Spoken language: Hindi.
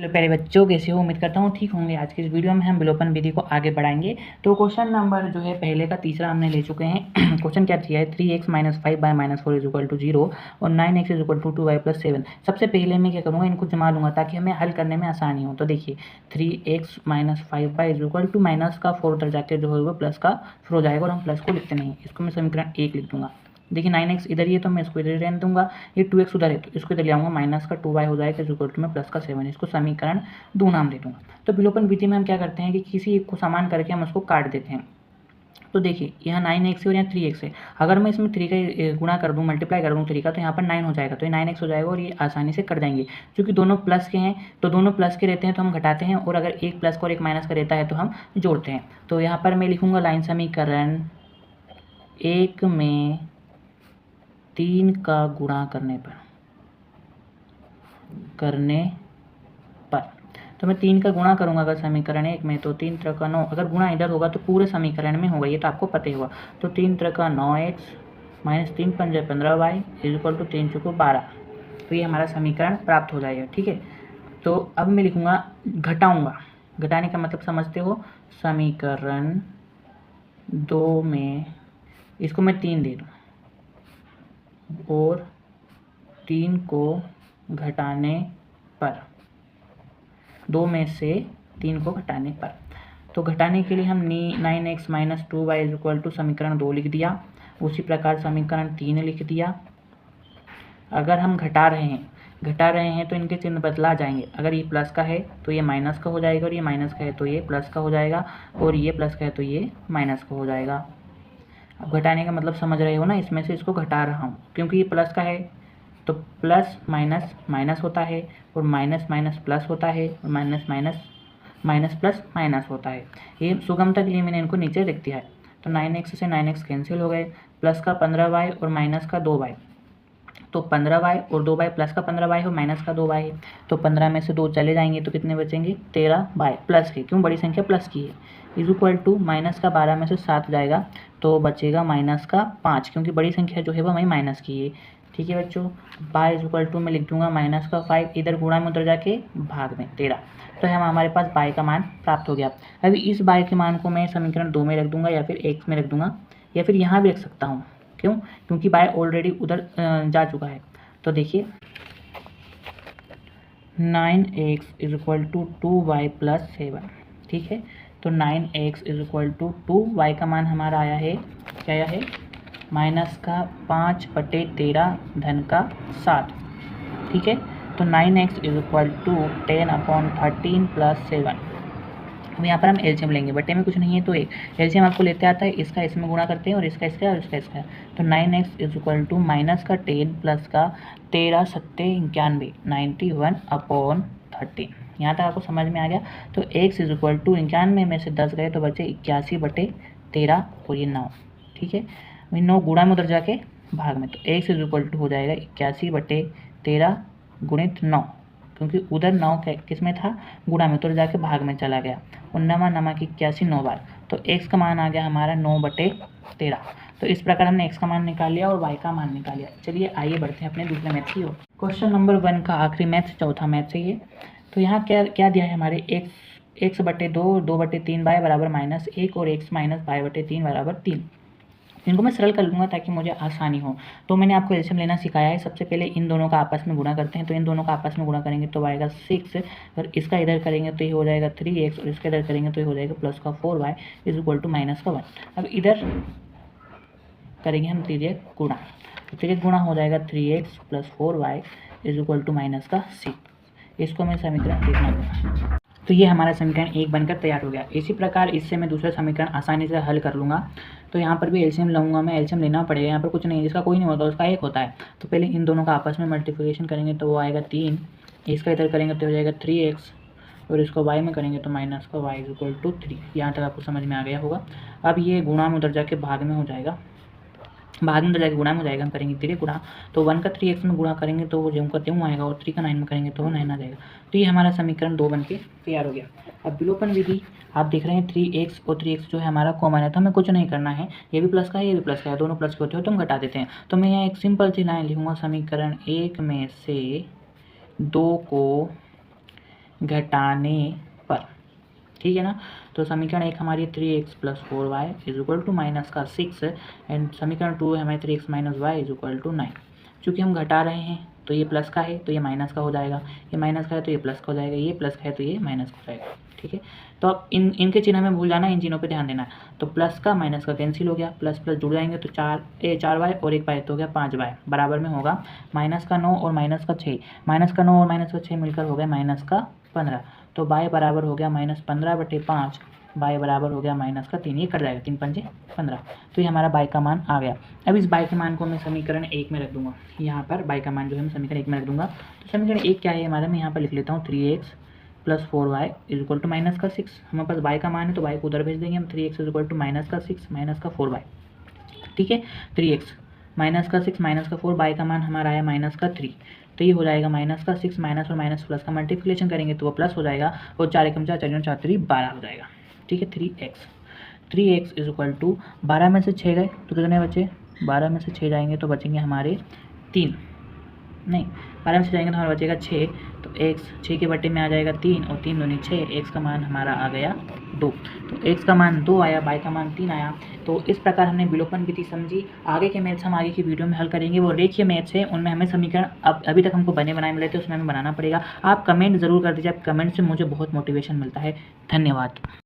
चलो प्यारे बच्चों, कैसे हो? उम्मीद करता हूँ ठीक होंगे। आज की इस वीडियो में हम विलोपन विधि को आगे बढ़ाएंगे। तो क्वेश्चन नंबर जो है पहले का तीसरा हमने ले चुके हैं। क्वेश्चन क्या दिया है? 3x - 5y - 4 = 0 और 9x = 2y + 7। सबसे पहले मैं क्या करूँगा, इनको जमा लूँगा ताकि हमें हल करने में आसानी हो। तो देखिए 3x - 5y = माइनस का 4 उधर जाके जो है वो प्लस का फिर हो जाएगा और हम प्लस को लिखते नहीं। इसको मैं समीकरण 1 लिख दूंगा। देखिए 9x इधर ही है तो मैं इसको इधर रहने दूंगा। ये 2x उधर है तो इसको इधर ले आऊँगा, माइनस का 2y हो जाएगा इक्वल टू में प्लस का 7। इसको समीकरण 2 नाम दे दूंगा। तो विलोपन विधि में हम क्या करते हैं कि किसी एक को समान करके हम उसको काट देते हैं। तो देखिए यहाँ 9x है और यहाँ 3x है। अगर मैं इसमें 3 का गुणा कर दूँ, मल्टीप्लाई कर दूँ 3 का, तो यहाँ पर 9 हो जाएगा। तो ये 9x हो जाएगा और ये आसानी से कट जाएंगे। क्योंकि दोनों प्लस के हैं तो दोनों प्लस के रहते हैं तो हम घटाते हैं, और अगर एक प्लस का और एक माइनस का रहता है तो हम जोड़ते हैं। तो यहाँ पर मैं लिखूँगा लाइन समीकरण 1 में 3 का गुणा करने पर तो मैं 3 का गुणा करूंगा अगर समीकरण 1 में, तो 3 3 का 9। अगर गुणा इधर होगा तो पूरे समीकरण में होगा, ये तो आपको पता ही होगा। तो 3 3 का 9x - 3 5 15y = 3 4 12। तो ये हमारा समीकरण प्राप्त हो जाएगा। ठीक है, तो अब मैं लिखूंगा घटाऊंगा। घटाने का मतलब समझते हो? समीकरण 2 में इसको मैं 3 दे दूँ और 3 को घटाने पर, 2 में से 3 को घटाने पर, तो घटाने के लिए हम 9x - 2y = समीकरण 2 लिख दिया। उसी प्रकार समीकरण 3 लिख दिया। अगर हम घटा रहे हैं तो इनके चिन्ह बदला जाएंगे। अगर ये प्लस का है तो ये माइनस का हो जाएगा, और ये माइनस का है तो ये प्लस का हो जाएगा, और ये प्लस का है तो ये माइनस का हो जाएगा। अब घटाने का मतलब समझ रहे हो ना? इसमें से इसको घटा रहा हूँ क्योंकि ये प्लस का है तो प्लस माइनस माइनस होता है, और माइनस माइनस प्लस होता है, और minus minus minus plus minus होता है। ये सुगमता के लिए मैंने इनको नीचे लिख दिया है। तो 9x से 9x कैंसिल हो गए, प्लस का 15y और माइनस का 2y। तो 15y और 2y, प्लस का 15y और माइनस का 2y है। तो 15 में से 2 चले जाएंगे तो कितने बचेंगे? 13y प्लस के, क्यों? बड़ी संख्या प्लस की है। = माइनस का 12 में से 7 जाएगा तो बचेगा माइनस का 5, क्योंकि बड़ी संख्या जो है वह वही माइनस की है। ठीक है बच्चों, y में लिख दूंगा माइनस का 5, इधर गुणा में उधर जाके भाग में 13। तो हमारे पास y का मान प्राप्त हो गया। अभी इस y के मान को मैं समीकरण 2 में रख दूंगा, या फिर x में रख दूंगा, या फिर यहाँ भी रख सकता हूँ। क्यों? क्योंकि y ऑलरेडी उधर जा चुका है। तो देखिए 9x = 2y + 7। ठीक है, तो 9x = 2y का मान हमारा आया है, क्या आया है? माइनस का 5/13 धन का 7। ठीक है, तो 9x = 10/13 + 7। अब यहाँ पर हम एलसीएम लेंगे, बटे में कुछ नहीं है तो एक एलसीएम आपको लेते आता है, इसका इसमें गुणा करते हैं और इसका इसका और इसका इसका। तो 9x = माइनस का 10 प्लस का 13 7 91 91/13। यहाँ तक आपको समझ में आ गया। तो x = 91 में से 10 गए तो बचे 81/13 और ये 9। ठीक है, 9 गुणा में उधर जाके भाग में, तो x = हो जाएगा 81/13 गुणित 9, क्योंकि उधर 9 किस में था? गुणा में, तो जाके भाग में चला गया। और 9 की 81 9 बार, तो x का मान आ गया हमारा 9/13। तो इस प्रकार हमने x का मान निकाल लिया और y का मान निकाल लिया। चलिए आइए बढ़ते हैं अपने दूसरे मैथ की ओर। क्वेश्चन नंबर 1 का आखिरी मैथ, चौथा मैथ है ये। तो यहाँ क्या दिया है हमारे? x/2 2/3y -1 और x - y/3 3। इनको मैं सरल कर लूँगा ताकि मुझे आसानी हो। तो मैंने आपको एलसीएम लेना सिखाया है। सबसे पहले इन दोनों का आपस में गुणा करते हैं। तो इन दोनों का आपस में गुणा करेंगे तो आएगा 6, और इसका इधर करेंगे तो ये हो जाएगा 3x, और इसका इधर करेंगे तो ये हो जाएगा प्लस का 4y = माइनस का 1। अब इधर करेंगे हम 3x गुणा, तो 3x गुणा हो जाएगा 3x + 4y = माइनस का 6। इसको मैं समीकरण लिखना दूँगा। तो ये हमारा समीकरण 1 बनकर तैयार हो गया। इसी प्रकार इससे मैं दूसरा समीकरण आसानी से हल कर लूँगा। तो यहाँ पर भी एलसीएम लूँगा मैं, एलसीएम लेना पड़ेगा। यहाँ पर कुछ नहीं, जिसका कोई नहीं होता उसका 1 होता है। तो पहले इन दोनों का आपस में मल्टीप्लिकेशन करेंगे तो वो आएगा 3, इसका इधर करेंगे तो हो जाएगा 3x, और इसको y में करेंगे तो माइनस का y = 3। यहाँ तक आपको समझ में आ गया होगा। अब ये गुणा में उधर जाके भाग में हो जाएगा, बाद में उधर जाके गुणा में हो जाएगा। हम करेंगे 3 गुणा, तो 1 का 3x में गुणा करेंगे तो वो ज्यों का त्यों आएगा, और 3 का 9 में करेंगे तो वो 9 आ जाएगा। तो ये हमारा समीकरण 2 बन के तैयार हो गया। अब विलोपन विधि आप देख रहे हैं 3x और 3x जो है हमारा कॉमन है, तो हमें कुछ नहीं करना है। ये भी प्लस का है, ये भी प्लस का है, दोनों प्लस के होते हो तो हम घटा देते हैं। तो मैं यहाँ एक सिंपल सी लाइन लिखूँगा, समीकरण 1 में से 2 को घटाने पर, ठीक है ना। तो समीकरण 1 हमारी 3x + 4y = माइनस का 6 एंड समीकरण 2 है हमारी 3x - y = 9। चूँकि हम घटा रहे हैं तो ये प्लस का है तो ये माइनस का हो जाएगा, ये माइनस का है तो ये प्लस का हो जाएगा, ये प्लस का है तो ये माइनस का हो जाएगा, ठीक है। तो अब इनके चिन्ह में भूल जाना, इन चिन्हों पे ध्यान देना। तो प्लस का माइनस का कैंसिल हो गया, प्लस प्लस जुड़ जाएंगे तो 4y और 1y तो हो गया 5y, बराबर में होगा -9 और -6, -9 और -6 मिलकर हो गया -15। तो y बराबर हो गया -15/5, y बराबर हो गया -3, ये कट जाएगा, 3 पंजे 15। तो ये हमारा y का मान आ गया। अब इस y के मान को मैं समीकरण 1 में रख दूंगा, यहाँ पर y का मान जो है मैं समीकरण 1 में रख दूंगा। तो समीकरण 1 क्या है हमारा, मैं यहाँ पर लिख लेता हूँ 3x + 4y = -6। हमारे पास y का मान है तो y को उधर भेज देंगे हम, 3x = -6 - 4y, ठीक है। 3x -6 - 4, y का मान हमारा आया -3, तो ये हो जाएगा -6 माइनस और माइनस प्लस का मल्टीप्लिकेशन करेंगे तो वो प्लस हो जाएगा और 4 एकम 4, 4 4 3 12 हो जाएगा, ठीक है। 3x = 12 में से 6 गए तो कितने बचे, 12 में से 6 जाएंगे तो बचेंगे हमारे 3, नहीं 12 में से जाएंगे तो हमारा बचेगा 6, तो x 6 के बटे में आ जाएगा 3 और 3 दूनी 6, x का मान हमारा आ गया 2। तो x का मान 2 आया, y का मान 3 आया। तो इस प्रकार हमने विलोपन विधि समझी। आगे के मैथ्स हम आगे की वीडियो में हल करेंगे, वो रेखीय मैथ्स है, उनमें हमें समीकरण अभी तक हमको बने बनाए मिले थे, उसमें हमें बनाना पड़ेगा। आप कमेंट ज़रूर कर दीजिए, आप कमेंट से मुझे बहुत मोटिवेशन मिलता है। धन्यवाद।